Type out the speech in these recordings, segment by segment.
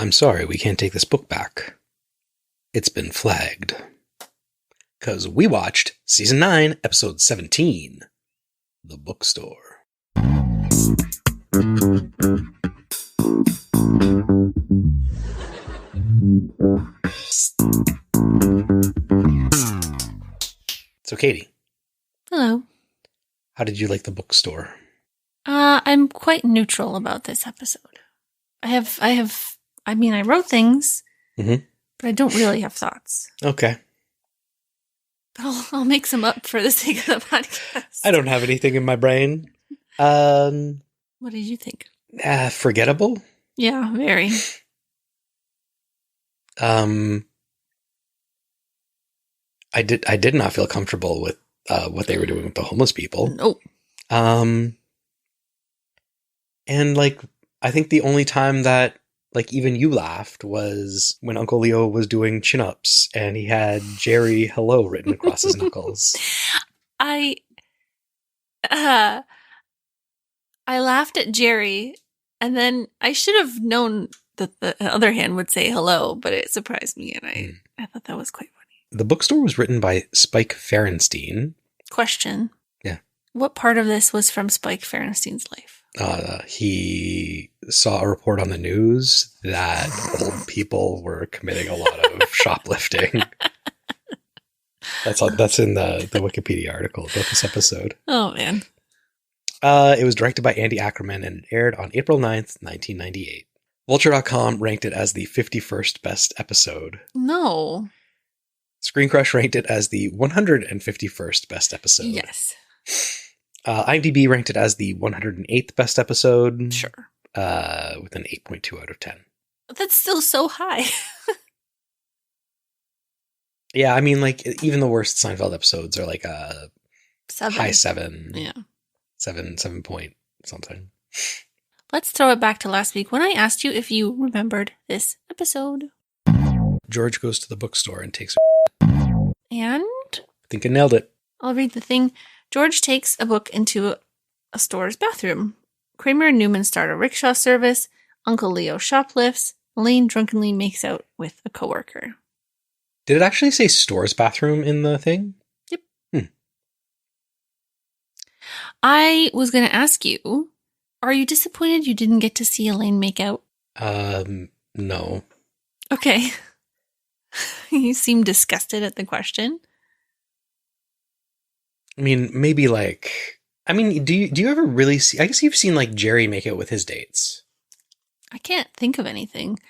I'm sorry, we can't take this book back. It's been flagged. Because we watched Season 9, Episode 17, The Bookstore. So, Katie. Hello. How did you like The Bookstore? I'm quite neutral about this episode. I wrote things, but I don't really have thoughts. Okay. But I'll make some up for the sake of the podcast. I don't have anything in my brain. What did you think? Forgettable? Yeah, very. I did not feel comfortable with what they were doing with the homeless people. Nope. And I think the only time that even you laughed was when Uncle Leo was doing chin-ups and he had Jerry hello written across his knuckles. I laughed at Jerry, and then I should have known that the other hand would say hello, but it surprised me, and I thought that was quite funny. The Bookstore was written by Spike Ferenstein. Question. Yeah. What part of this was from Spike Ferenstein's life? He saw a report on the news that old people were committing a lot of shoplifting. That's in the Wikipedia article about this episode. Oh, man. It was directed by Andy Ackerman and it aired on April 9th, 1998. Vulture.com ranked it as the 51st best episode. No. Screen Crush ranked it as the 151st best episode. Yes. IMDb ranked it as the 108th best episode. Sure. With an 8.2 out of 10. That's still so high. Yeah, I mean, even the worst Seinfeld episodes are a 7. High 7. Yeah. 7 point something. Let's throw it back to last week when I asked you if you remembered this episode. George goes to the bookstore and takes And? I think I nailed it. I'll read the thing. George takes a book into a store's bathroom. Kramer and Newman start a rickshaw service. Uncle Leo shoplifts. Elaine drunkenly makes out with a coworker. Did it actually say store's bathroom in the thing? Yep. I was going to ask you, are you disappointed you didn't get to see Elaine make out? No. Okay. You seem disgusted at the question. I mean, maybe do you ever really see, I guess you've seen Jerry make out with his dates. I can't think of anything.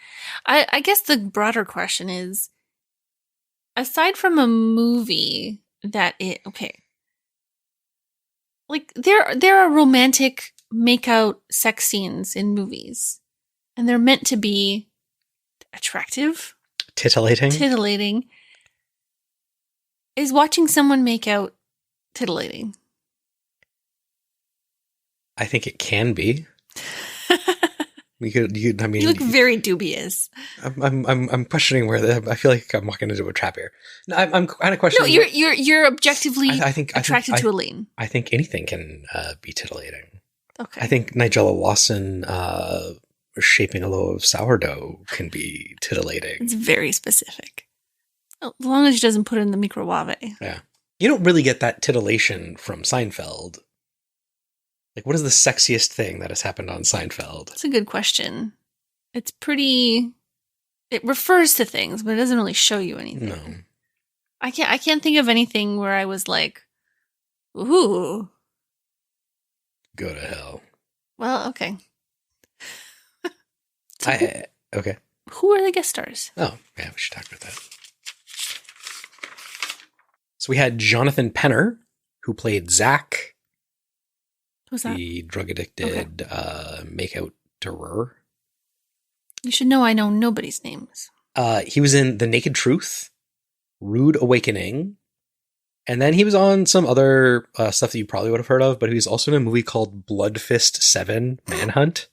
I guess the broader question is, aside from a movie that there are romantic makeout sex scenes in movies, and they're meant to be attractive. Titillating. Is watching someone make out titillating? I think it can be. You look very dubious. I'm questioning I feel like I'm walking into a trap here. No, I'm kind of questioning. No, you're objectively attracted to Elaine. I think anything can be titillation. Okay. I think Nigella Lawson shaping a loaf of sourdough can be titillating. It's very specific. As long as she doesn't put it in the microwave. Yeah. You don't really get that titillation from Seinfeld. What is the sexiest thing that has happened on Seinfeld? That's a good question. It's pretty... It refers to things, but it doesn't really show you anything. No. I can't think of anything where I was like, ooh. Go to hell. Well, okay. Okay. Who are the guest stars? Oh, yeah, we should talk about that. So we had Jonathan Penner, who played Zach. Who's that? The drug-addicted makeout-terer. You should know I know nobody's names. He was in The Naked Truth, Rude Awakening, and then he was on some other stuff that you probably would have heard of, but he was also in a movie called Blood Fist 7, Manhunt.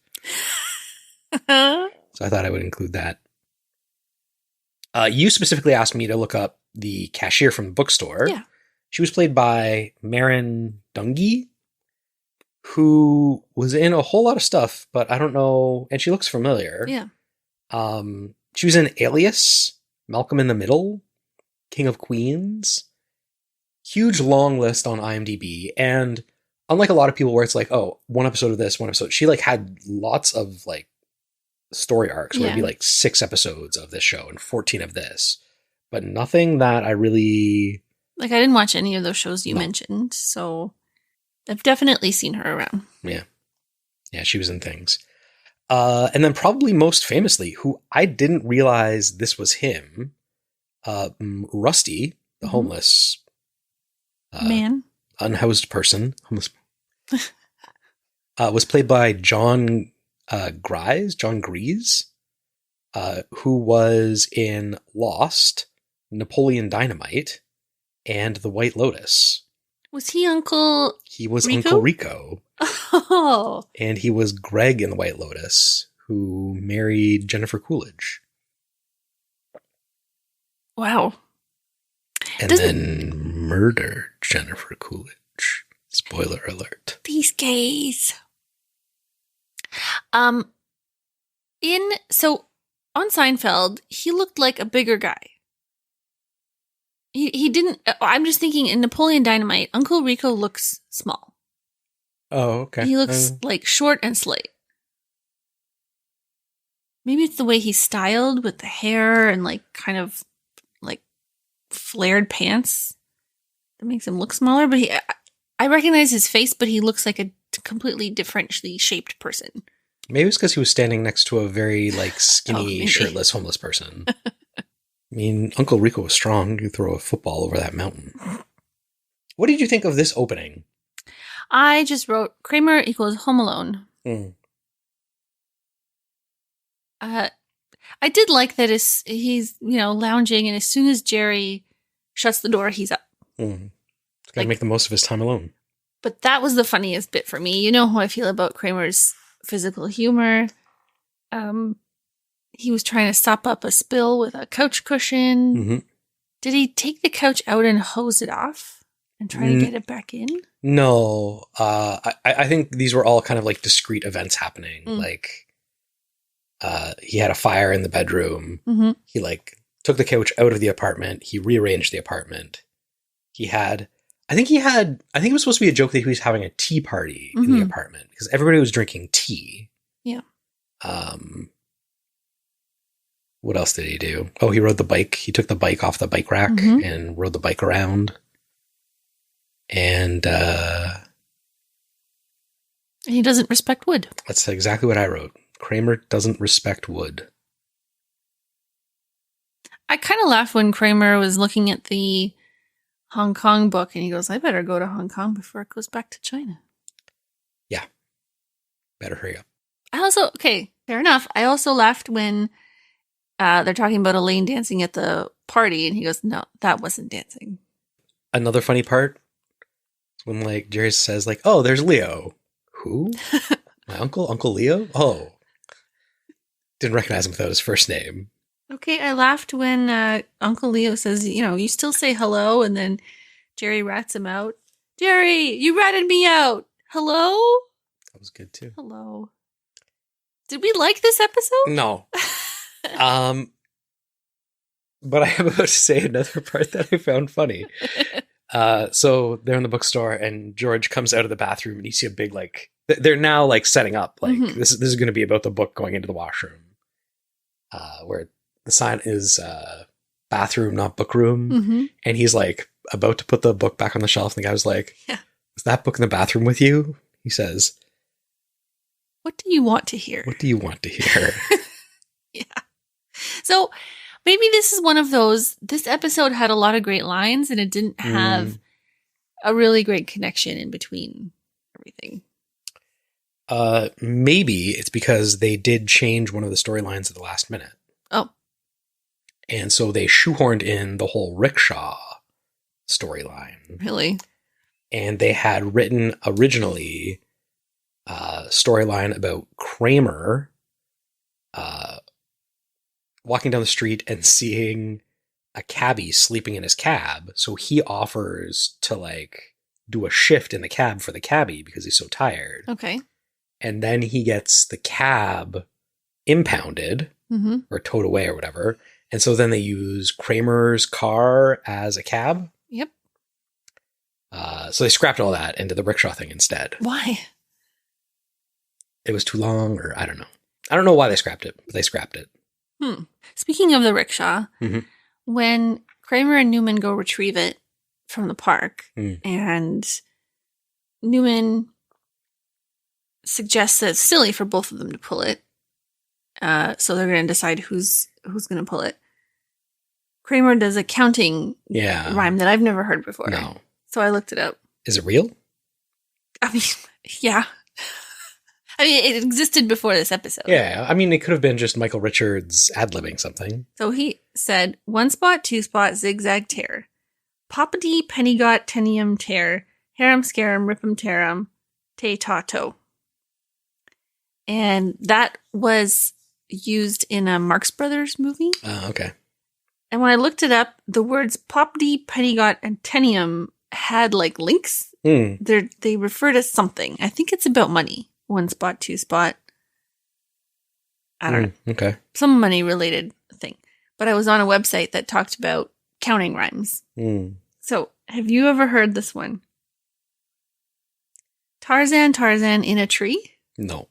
So I thought I would include that. You specifically asked me to look up the cashier from the bookstore. Yeah. She was played by Maren Dungy, who was in a whole lot of stuff, but I don't know. And she looks familiar. Yeah. She was in Alias, Malcolm in the Middle, King of Queens. Huge long list on IMDb. And unlike a lot of people where it's like, oh, one episode of this, one episode, she like had lots of like story arcs where it'd be like 6 episodes of this show and 14 of this. But nothing that I really... Like, I didn't watch any of those shows you mentioned, so I've definitely seen her around. Yeah. Yeah, she was in things. And then probably most famously, who I didn't realize this was him, Rusty, the homeless man, unhoused person, homeless, was played by John Grease, who was in Lost, Napoleon Dynamite, and The White Lotus. Was he Uncle? He was Rico? Uncle Rico. Oh. And he was Greg in The White Lotus, who married Jennifer Coolidge. Wow. And then murdered Jennifer Coolidge. Spoiler alert. These gays. So on Seinfeld, he looked like a bigger guy. He didn't. I'm just thinking in Napoleon Dynamite, Uncle Rico looks small. Oh, okay. He looks like short and slight. Maybe it's the way he's styled with the hair and like kind of like flared pants that makes him look smaller. But I recognize his face, but he looks like a completely differently shaped person. Maybe it's because he was standing next to a very like skinny, shirtless homeless person. I mean, Uncle Rico was strong. You throw a football over that mountain. What did you think of this opening? I just wrote Kramer equals Home Alone. I did like that he's lounging, and as soon as Jerry shuts the door, he's up. He's got to make the most of his time alone. But that was the funniest bit for me. You know how I feel about Kramer's physical humor. He was trying to stop up a spill with a couch cushion. Mm-hmm. Did he take the couch out and hose it off and try to get it back in? No. I think these were all kind of like discrete events happening. Like, he had a fire in the bedroom. Mm-hmm. He like took the couch out of the apartment. He rearranged the apartment. I think it was supposed to be a joke that he was having a tea party in the apartment because everybody was drinking tea. Yeah. What else did he do? Oh, he rode the bike. He took the bike off the bike rack and rode the bike around. And he doesn't respect wood. That's exactly what I wrote. Kramer doesn't respect wood. I kind of laughed when Kramer was looking at the Hong Kong book and he goes, I better go to Hong Kong before it goes back to China. Yeah. Better hurry up. Fair enough. I also laughed when they're talking about Elaine dancing at the party and he goes, no, that wasn't dancing. Another funny part is when like Jerry says like, oh, there's Leo. Who? My Uncle Leo? Oh. Didn't recognize him without his first name. Okay, I laughed when Uncle Leo says, you still say hello, and then Jerry rats him out. Jerry, you ratted me out. Hello? That was good too. Hello. Did we like this episode? No. But I am about to say another part that I found funny. So they're in the bookstore and George comes out of the bathroom and you see a big, like, they're now like setting up, like this is going to be about the book going into the washroom, where the sign is bathroom, not book room. And he's like about to put the book back on the shelf. And the guy was like, is that book in the bathroom with you? He says, what do you want to hear? What do you want to hear? Yeah. So maybe this is one of those, this episode had a lot of great lines and it didn't have a really great connection in between everything. Maybe it's because they did change one of the storylines at the last minute. Oh. And so they shoehorned in the whole rickshaw storyline. Really? And they had written originally a storyline about Kramer walking down the street and seeing a cabbie sleeping in his cab. So he offers to like do a shift in the cab for the cabbie because he's so tired. Okay. And then he gets the cab impounded Mm-hmm. or towed away or whatever. And so then they use Kramer's car as a cab. Yep. So they scrapped all that and did the rickshaw thing instead. Why? It was too long, or I don't know. I don't know why they scrapped it, but they scrapped it. Speaking of the rickshaw, Mhm. when Kramer and Newman go retrieve it from the park, and Newman suggests that it's silly for both of them to pull it, so they're going to decide who's going to pull it. Kramer does a counting rhyme that I've never heard before. No. So I looked it up. Is it real? I mean, yeah. I mean, it existed before this episode. Yeah. I mean, it could have been just Michael Richards ad-libbing something. So he said, 1 spot, 2 spot, zigzag tear. Poppity, penny got, tenium tear. Harum scarum, ripum tearum, te ta to. And that was used in a Marx Brothers movie. Oh, okay. And when I looked it up, the words poppity, penny got, and tenium had like links. They refer to something. I think it's about money. 1 spot, 2 spot. I don't know. Okay. Some money related thing. But I was on a website that talked about counting rhymes. So have you ever heard this one? Tarzan, Tarzan in a tree? No.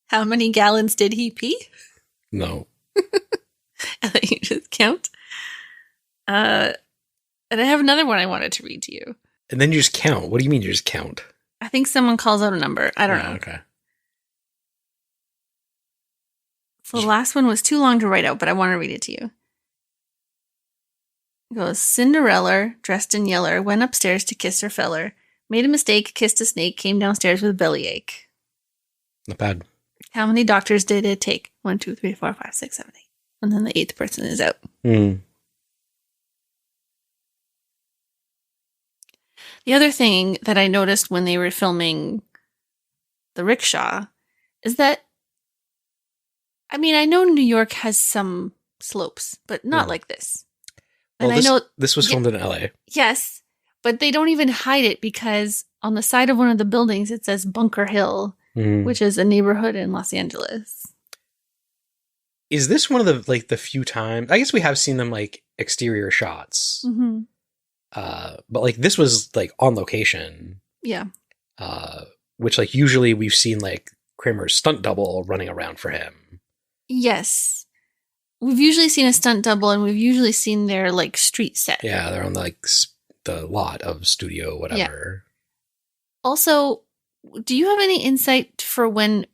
How many gallons did he pee? No. And then you just count. And I have another one I wanted to read to you. And then you just count. What do you mean you just count? I think someone calls out a number. I don't know. Okay. So the last one was too long to write out, but I want to read it to you. It goes, Cinderella, dressed in yeller, went upstairs to kiss her feller, made a mistake, kissed a snake, came downstairs with a bellyache. Not bad. How many doctors did it take? 1, 2, 3, 4, 5, 6, 7, 8. And then the 8th person is out. The other thing that I noticed when they were filming the rickshaw is that, I mean, I know New York has some slopes, but not like this. Well, And I know this was filmed in LA. Yes, but they don't even hide it because on the side of one of the buildings it says Bunker Hill, which is a neighborhood in Los Angeles. Is this one of the few times? I guess we have seen them like exterior shots. But like this was like on location. Yeah. Which like usually we've seen like Kramer's stunt double running around for him. Yes. We've usually seen a stunt double and we've usually seen their like street set. Yeah, they're on like the lot of studio, whatever. Yeah. Also, do you have any insight for when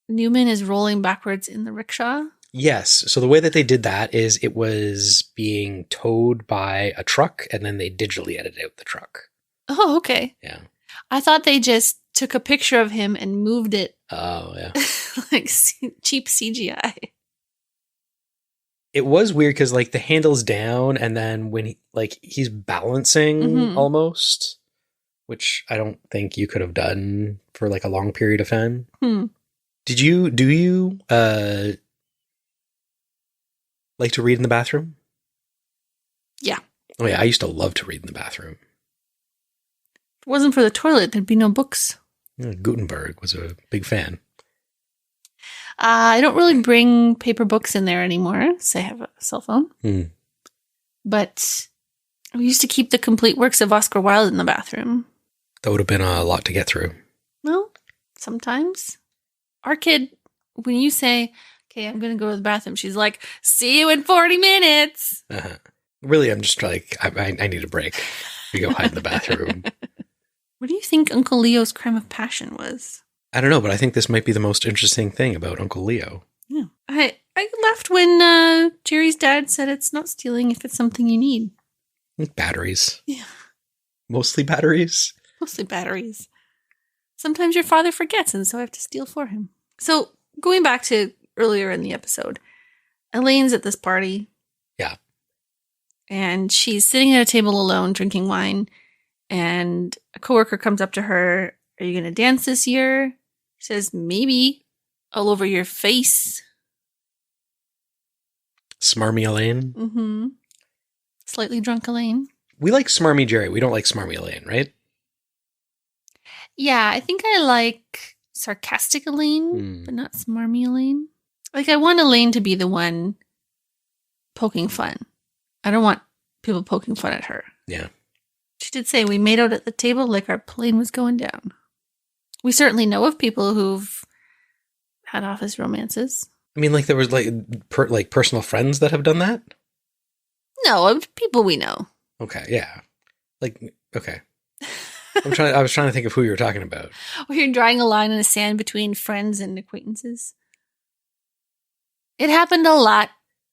Newman is rolling backwards in the rickshaw? Yes. So the way that they did that is it was being towed by a truck and then they digitally edited out the truck. Oh, okay. Yeah. I thought they just took a picture of him and moved it. Oh, yeah. Like cheap CGI. It was weird because like the handle's down and then when he's balancing almost, which I don't think you could have done for like a long period of time. Do you like to read in the bathroom? Yeah. Oh yeah, I used to love to read in the bathroom. If it wasn't for the toilet, there'd be no books. Gutenberg was a big fan. I don't really bring paper books in there anymore, so I have a cell phone. But we used to keep the complete works of Oscar Wilde in the bathroom. That would have been a lot to get through. Well, sometimes. Our kid, when you say, okay, I'm going to go to the bathroom, she's like, see you in 40 minutes. Really, I'm just like, I need a break. We go hide in the bathroom. What do you think Uncle Leo's crime of passion was? I don't know, but I think this might be the most interesting thing about Uncle Leo. Yeah. I laughed when Jerry's dad said it's not stealing if it's something you need. Batteries. Yeah. Mostly batteries? Mostly batteries. Sometimes your father forgets, and so I have to steal for him. So, going back to earlier in the episode, Elaine's at this party. Yeah. And she's sitting at a table alone, drinking wine, and a coworker comes up to her. Are you going to dance this year? She says, maybe. All over your face. Smarmy Elaine? Slightly drunk Elaine. We like Smarmy Jerry. We don't like Smarmy Elaine, right? Yeah, I think I like sarcastic Elaine, but not smarmy Elaine. Like, I want Elaine to be the one poking fun. I don't want people poking fun at her. Yeah. She did say we made out at the table like our plane was going down. We certainly know of people who've had office romances. I mean, like there was like personal friends that have done that. No, of people we know. Okay, yeah. Like, okay. I was trying to think of who you were talking about. Or you're drawing a line in the sand between friends and acquaintances. It happened a lot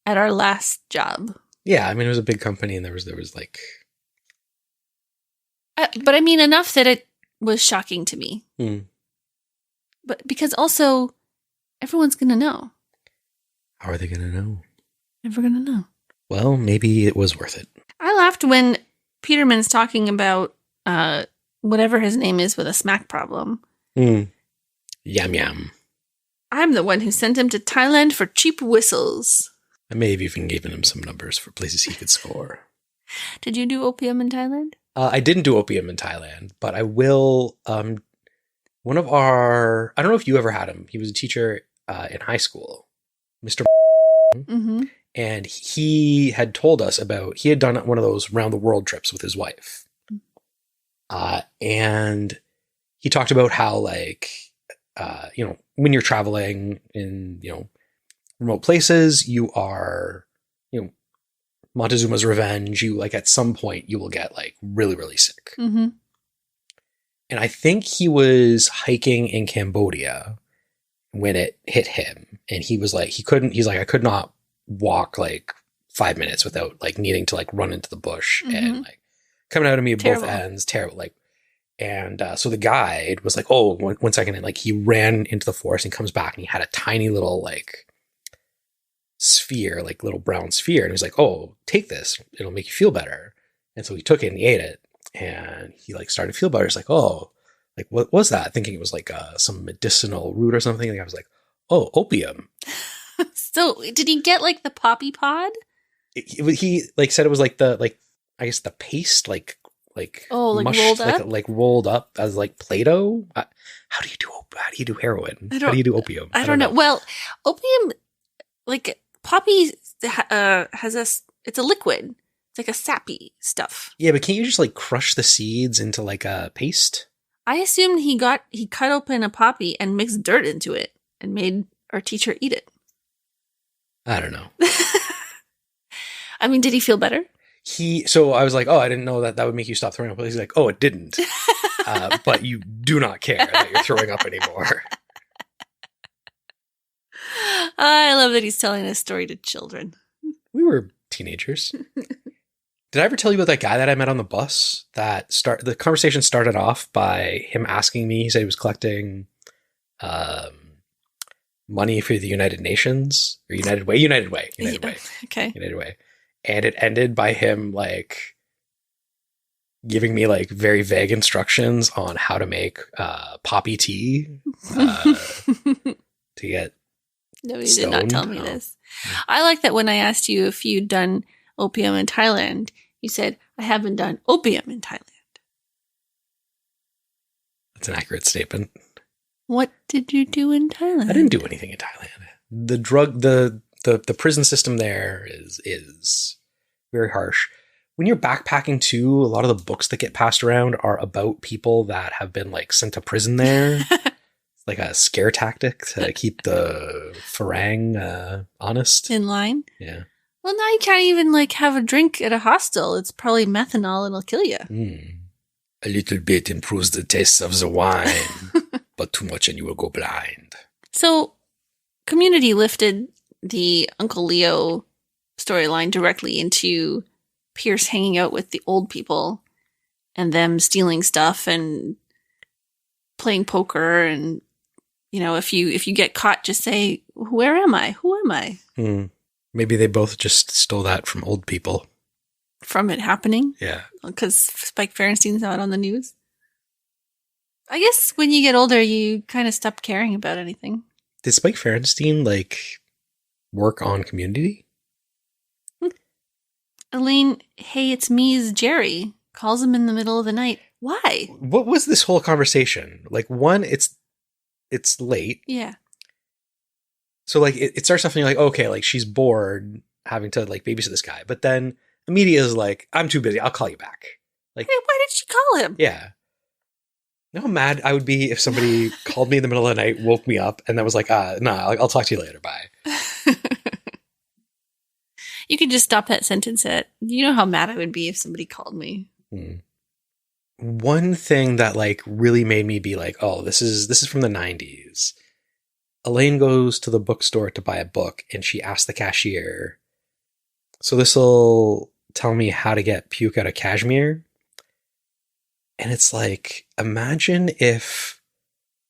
at our last job. Yeah, I mean, it was a big company, and there was like. But I mean, enough that it was shocking to me. Mm. But because also, everyone's gonna know. How are they gonna know? Never gonna know. Well, maybe it was worth it. I laughed when Peterman's talking about whatever his name is with a smack problem. Mm. Yum yum. I'm the one who sent him to Thailand for cheap whistles. I may have even given him some numbers for places he could score. Did you do opium in Thailand? I didn't do opium in Thailand, but I will. One of our, I don't know if you ever had him. He was a teacher in high school, Mr. Mm-hmm. And he had told us about, he had done one of those round the world trips with his wife. And he talked about how like, when you're traveling in, remote places, you are, Montezuma's Revenge, you like at some point you will get like really, really sick. Mm-hmm. And I think he was hiking in Cambodia when it hit him. And he was like, I could not walk like 5 minutes without like needing to like run into the bush and like coming out of me at both ends. Terrible. Like, and so the guide was like, oh, one second. And like he ran into the forest and comes back and he had a tiny little like sphere, like little brown sphere. And he was like, oh, take this. It'll make you feel better. And so he took it and he ate it. And he like started to feel better. He's like, oh, like what was that? Thinking it was like some medicinal root or something. And I was like, oh, opium. So did he get like the poppy pod? He like said it was like I guess the paste like mushed, rolled up, like rolled up as like Play-Doh. How do you do heroin? How do you do opium? I don't know. Well, opium, like poppy, it's a liquid. It's like a sappy stuff. Yeah, but can't you just like crush the seeds into like a paste? I assumed he cut open a poppy and mixed dirt into it and made our teacher eat it. I don't know. I mean, did he feel better? So I was like, oh, I didn't know that would make you stop throwing up. He's like, oh, it didn't. But you do not care that you're throwing up anymore. I love that he's telling this story to children. We were teenagers. Did I ever tell you about that guy that I met on the bus? The conversation started off by him asking me, he said he was collecting money for the United Nations or United Way. Okay. United Way. And it ended by him like giving me like very vague instructions on how to make poppy tea to get No, you stoned. did not tell me this. I like that when I asked you if you'd done opium in Thailand, you said, I haven't done opium in Thailand. That's an accurate statement. What did you do in Thailand? I didn't do anything in Thailand. The prison system there is very harsh. When you're backpacking too, a lot of the books that get passed around are about people that have been like sent to prison there. It's like a scare tactic to keep the farang honest. In line? Yeah. Well, now you can't even like have a drink at a hostel. It's probably methanol and it'll kill you. A little bit improves the taste of the wine, but too much and you will go blind. So, Community lifted the Uncle Leo storyline directly into Pierce hanging out with the old people and them stealing stuff and playing poker. And, if you get caught, just say, where am I? Who am I? Maybe they both just stole that from old people. From it happening? Yeah. Because Spike Ferenstein saw it on the news. I guess when you get older, you kind of stop caring about anything. Did Spike Ferenstein, work on Community? Elaine, hey, it's me, is Jerry. Calls him in the middle of the night. Why? What was this whole conversation? One, it's late. Yeah. So like it starts off and you're like, okay, like she's bored having to like babysit this guy. But then Amelia is like, I'm too busy. I'll call you back. Like, Hey, why did she call him? yeah. You know how mad I would be if somebody called me in the middle of the night, woke me up, and then was like, I'll talk to you later. Bye. You could just stop that sentence at, you know how mad I would be if somebody called me. One thing that like really made me be like, oh, this is from the 90s. Elaine goes to the bookstore to buy a book, and she asks the cashier, so this will tell me how to get puke out of cashmere. And it's like, imagine if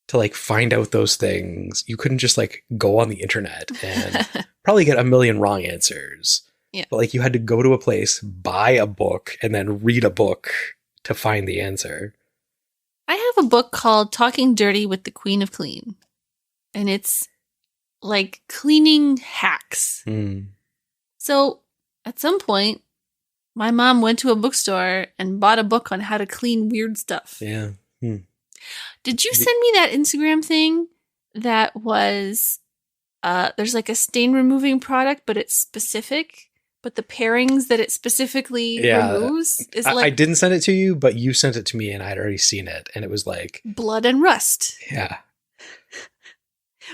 to like find out those things, you couldn't just like go on the internet and probably get a million wrong answers. Yeah. But like you had to go to a place, buy a book, and then read a book to find the answer. I have a book called Talking Dirty with the Queen of Clean. And it's like cleaning hacks. So at some point, my mom went to a bookstore and bought a book on how to clean weird stuff. Yeah. Did you send me that Instagram thing that was, there's like a stain removing product, but it's specific, but the pairings that it specifically removes is like... I didn't send it to you, but you sent it to me and I'd already seen it. And it was like... blood and rust. Yeah.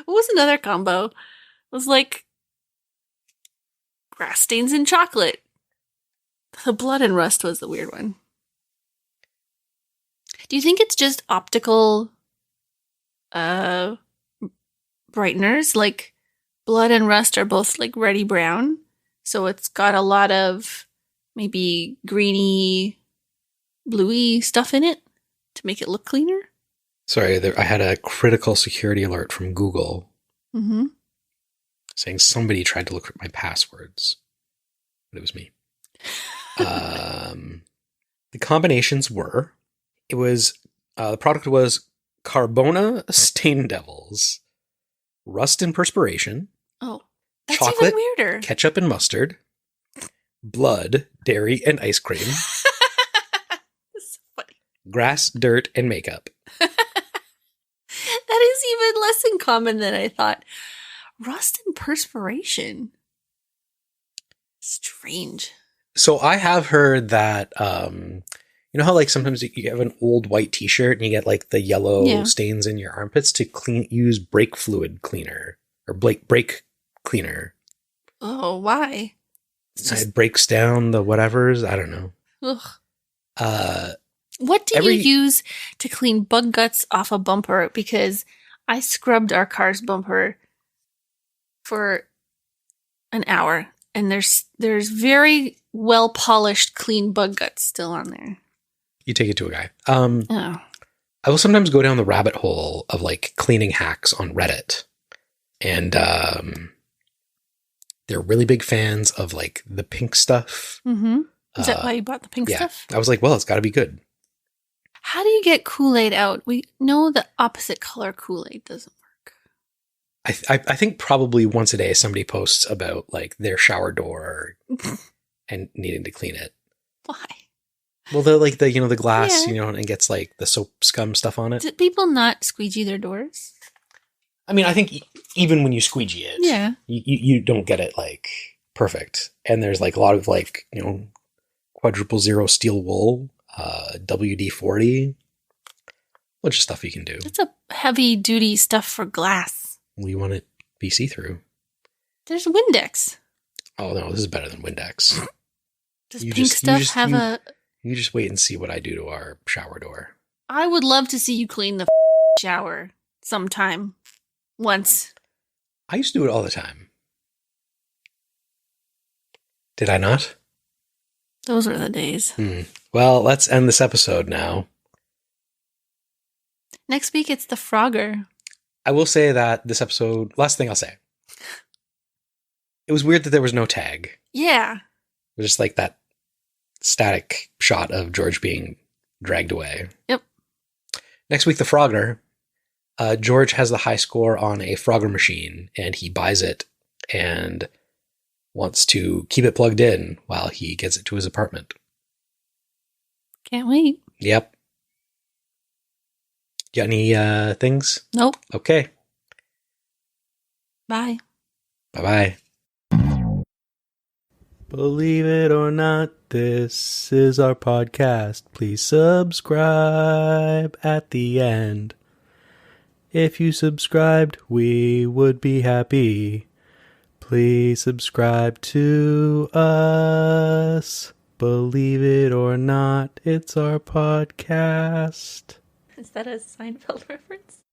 What was another combo? It was like grass stains and chocolate. The blood and rust was the weird one. Do you think it's just optical brighteners? Like blood and rust are both like reddy brown. So it's got a lot of maybe greeny, bluey stuff in it to make it look cleaner. Sorry, I had a critical security alert from Google saying somebody tried to look at my passwords, but it was me. The combinations were, the product was Carbona Stain Devils, Rust and Perspiration. Oh, that's chocolate, even weirder. Ketchup and mustard, blood, dairy, and ice cream. That's so funny. Grass, dirt, and makeup. That is even less in common than I thought. Rust and perspiration. Strange. So I have heard that, you know how like sometimes you have an old white t-shirt and you get like the yellow stains in your armpits to use brake fluid cleaner or brake cleaner. Oh, why? It breaks down the whatevers. I don't know. Ugh. What do you use to clean bug guts off a bumper? Because I scrubbed our car's bumper for an hour, and there's very well polished, clean bug guts still on there. You take it to a guy. I will sometimes go down the rabbit hole of like cleaning hacks on Reddit, and they're really big fans of like the pink stuff. Mm-hmm. Is that why you bought the pink stuff? I was like, well, it's got to be good. How do you get Kool-Aid out? We know the opposite color Kool-Aid doesn't work. I think probably once a day somebody posts about like their shower door and needing to clean it. Why? Well, they're like the glass, and gets like the soap scum stuff on it. Did people not squeegee their doors? I mean, I think even when you squeegee it, you don't get it like perfect. And there's like a lot of like, quadruple zero steel wool, WD-40, bunch of stuff you can do. That's a heavy duty stuff for glass. Well, you want it to be see-through. There's Windex. Oh no, this is better than Windex. Does pink stuff have a... You just wait and see what I do to our shower door. I would love to see you clean the shower sometime. Once. I used to do it all the time. Did I not? Those were the days. Well, let's end this episode now. Next week, it's the Frogger. I will say that this episode, last thing I'll say. It was weird that there was no tag. Yeah. It was just like that static shot of George being dragged away. Yep. Next week, the Frogger. George has the high score on a Frogger machine, and he buys it and wants to keep it plugged in while he gets it to his apartment. Can't wait. Yep. Got any things? Nope. Okay. Bye. Bye-bye. Believe it or not, this is our podcast. Please subscribe at the end. If you subscribed, we would be happy. Please subscribe to us. Believe it or not, it's our podcast. Is that a Seinfeld reference?